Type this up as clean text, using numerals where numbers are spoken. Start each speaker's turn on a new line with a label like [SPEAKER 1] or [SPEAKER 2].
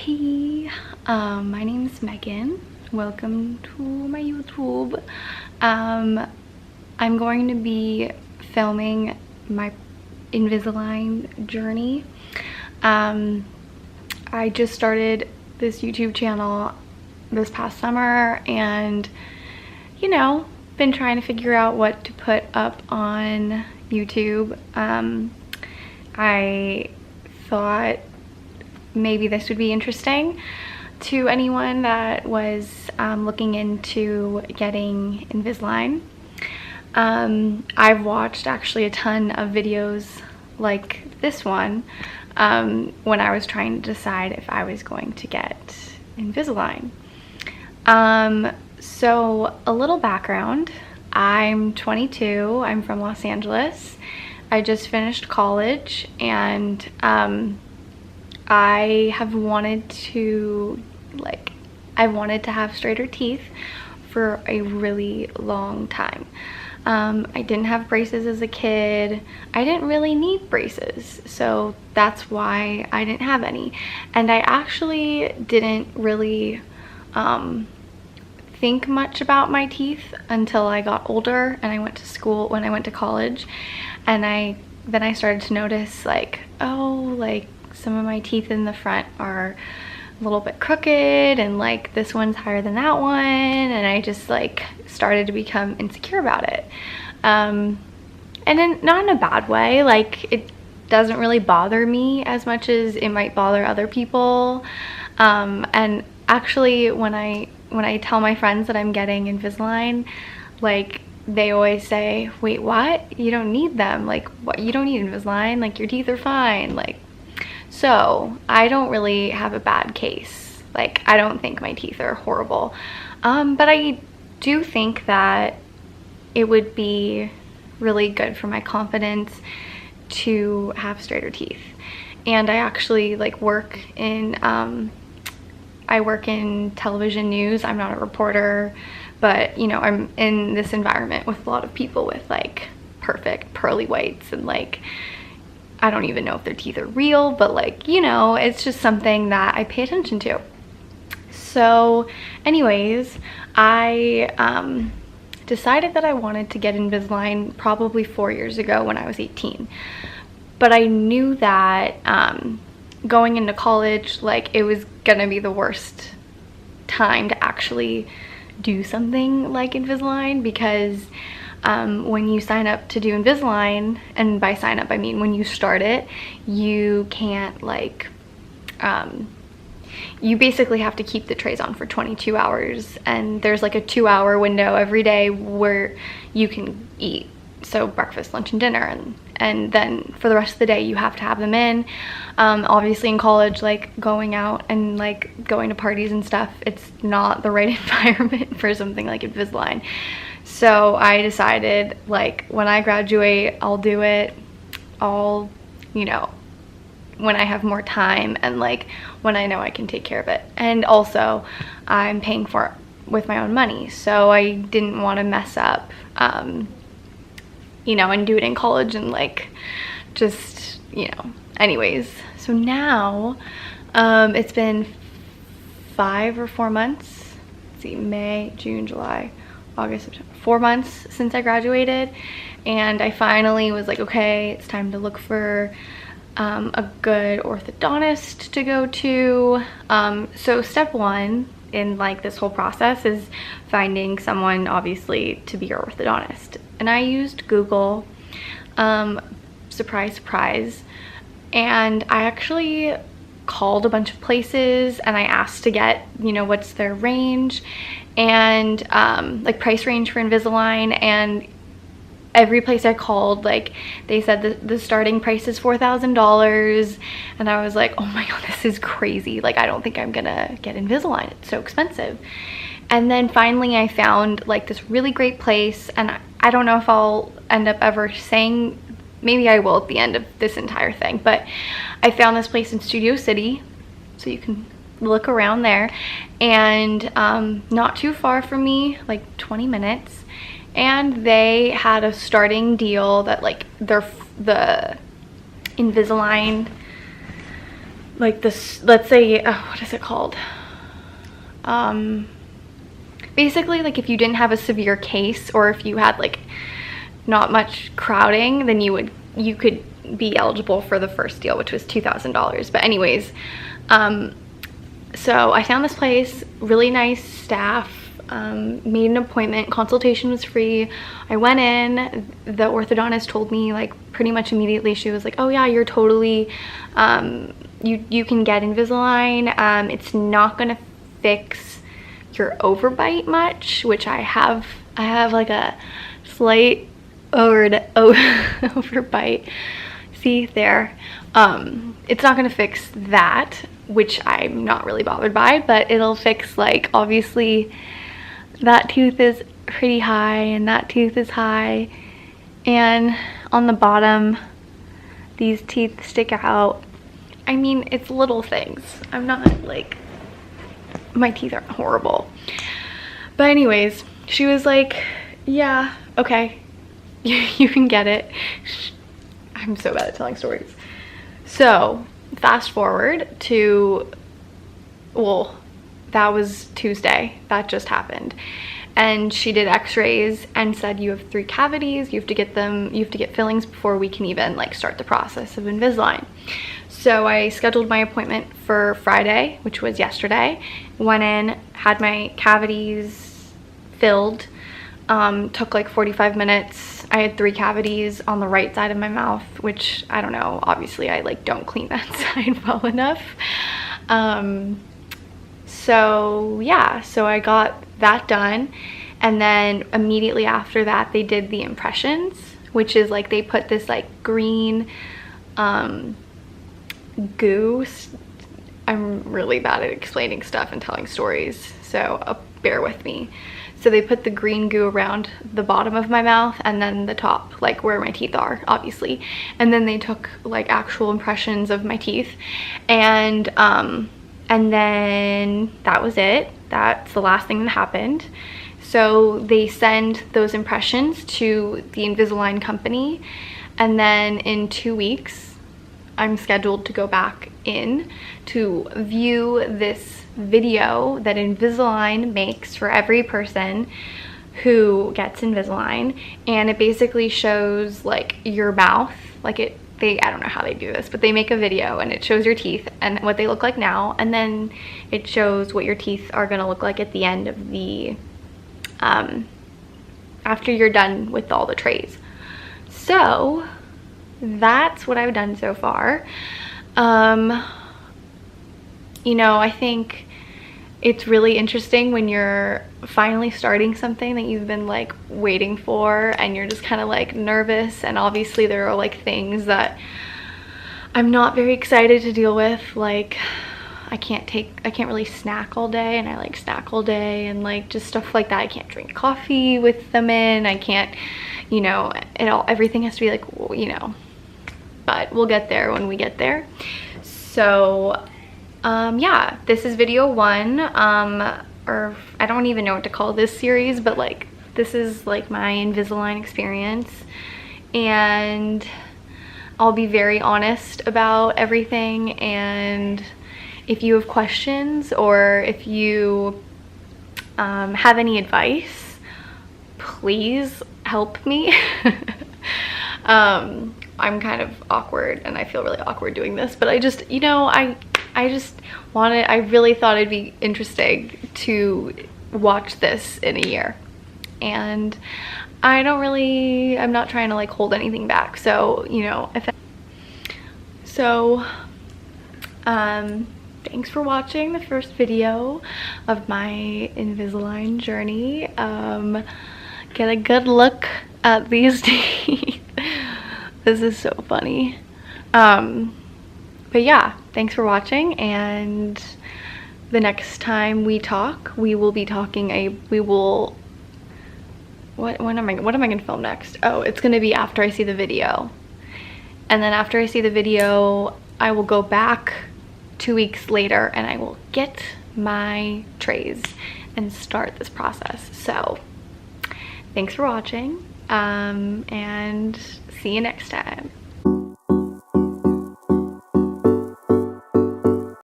[SPEAKER 1] Hey, my name is Megan. Welcome to my YouTube. I'm going to be filming my Invisalign journey. I just started this YouTube channel this past summer and, been trying to figure out what to put up on YouTube. I thought maybe this would be interesting to anyone that was looking into getting Invisalign. I've watched actually a ton of videos like this one when I was trying to decide if I was going to get Invisalign. So a little background. I'm 22. I'm from Los Angeles. I just finished college and I have wanted to have straighter teeth for a really long time. I didn't have braces as a kid. I didn't really need braces, so that's why I didn't have any. And I actually didn't really think much about my teeth until I got older and I went to school, when I went to college, and then I started to notice some of my teeth in the front are a little bit crooked, and this one's higher than that one, and I just started to become insecure about it. And then not in a bad way, it doesn't really bother me as much as it might bother other people. And actually when I tell my friends that I'm getting Invisalign, they always say, wait, what? You don't need them. What? You don't need Invisalign? Your teeth are fine. So I don't really have a bad case. I don't think my teeth are horrible. But I do think that it would be really good for my confidence to have straighter teeth. And I actually work in television news. I'm not a reporter, but I'm in this environment with a lot of people with perfect pearly whites, and I don't even know if their teeth are real, but it's just something that I pay attention to. So anyways, I decided that I wanted to get Invisalign probably 4 years ago when I was 18. But I knew that going into college, it was gonna be the worst time to actually do something like Invisalign, because when you sign up to do Invisalign, and by sign up I mean when you start it, you can't you basically have to keep the trays on for 22 hours, and there's a 2-hour window every day where you can eat, so breakfast, lunch, and dinner, and then for the rest of the day you have to have them in. Obviously in college, going out and going to parties and stuff, it's not the right environment for something like Invisalign. So I decided when I graduate, I'll do it. I'll, when I have more time and when I know I can take care of it. And also I'm paying for it with my own money, so I didn't want to mess up, and do it in college and just, anyways. So now it's been 5 or 4 months. Let's see, May, June, July, August, September, 4 months since I graduated, and I finally was okay, it's time to look for a good orthodontist to go to. So step one in this whole process is finding someone, obviously, to be your orthodontist. And I used Google, surprise, surprise, and I actually called a bunch of places and I asked to get, what's their range and price range for Invisalign, and every place I called, they said the starting price is $4,000, and I was like, oh my god, this is crazy. I don't think I'm gonna get Invisalign, it's so expensive. And then finally I found this really great place, and I don't know if I'll end up ever saying, maybe I will at the end of this entire thing, but I found this place in Studio City, so you can look around there, and not too far from me, 20 minutes. And they had a starting deal that the Invisalign like this, let's say, what is it called? Basically, like if you didn't have a severe case, or if you had like not much crowding, then you could be eligible for the first deal, which was $2,000. But anyways, so I found this place, really nice staff, made an appointment, consultation was free. I went in, the orthodontist told me like pretty much immediately, she was like, oh yeah, you're totally, you can get Invisalign. It's not gonna fix your overbite much, which I have like a slight overbite. See there, it's not gonna fix that, which I'm not really bothered by, but it'll fix, like, obviously that tooth is pretty high and that tooth is high, and on the bottom these teeth stick out. I mean, it's little things. I'm not like, my teeth aren't horrible. But anyways, she was like, yeah, okay, you can get it. I'm so bad at telling stories. So fast forward to, well, that was Tuesday, that just happened, and she did x-rays and said, you have 3 cavities, you have to get fillings before we can even like start the process of Invisalign. So I scheduled my appointment for Friday, which was yesterday. Went in, had my cavities filled, took like 45 minutes. I had 3 cavities on the right side of my mouth, which I don't know, obviously I like don't clean that side well enough. So yeah, so I got that done, and then immediately after that they did the impressions, which is like they put this like green goo. I'm really bad at explaining stuff and telling stories, so bear with me. So they put the green goo around the bottom of my mouth and then the top, like where my teeth are, obviously. And then they took like actual impressions of my teeth, and then that was it. That's the last thing that happened. So they send those impressions to the Invisalign company, and then in 2 weeks I'm scheduled to go back in to view this video that Invisalign makes for every person who gets Invisalign, and it basically shows like your mouth, like I don't know how they do this, but they make a video and it shows your teeth and what they look like now, and then it shows what your teeth are gonna look like at the end of the after you're done with all the trays. So that's what I've done so far. You know, I think it's really interesting when you're finally starting something that you've been like waiting for, and you're just kind of like nervous, and obviously there are like things that I'm not very excited to deal with, like I can't really snack all day, and I like snack all day, and like just stuff like that. I can't drink coffee with them in, I can't, you know, everything has to be like, you know, but we'll get there when we get there. So yeah, this is video 1, or I don't even know what to call this series, but like this is like my Invisalign experience, and I'll be very honest about everything. And if you have questions, or if you have any advice, please help me. I'm kind of awkward, and I feel really awkward doing this, but I just, you know, I really thought it'd be interesting to watch this in a year, and I'm not trying to like hold anything back. So, you know, thanks for watching the first video of my Invisalign journey. Get a good look at these teeth. This is so funny. But yeah, thanks for watching, and the next time we talk, we will be talking what am I gonna film next? Oh, it's gonna be after I see the video. And then after I see the video, I will go back 2 weeks later and I will get my trays and start this process. So thanks for watching, and see you next time.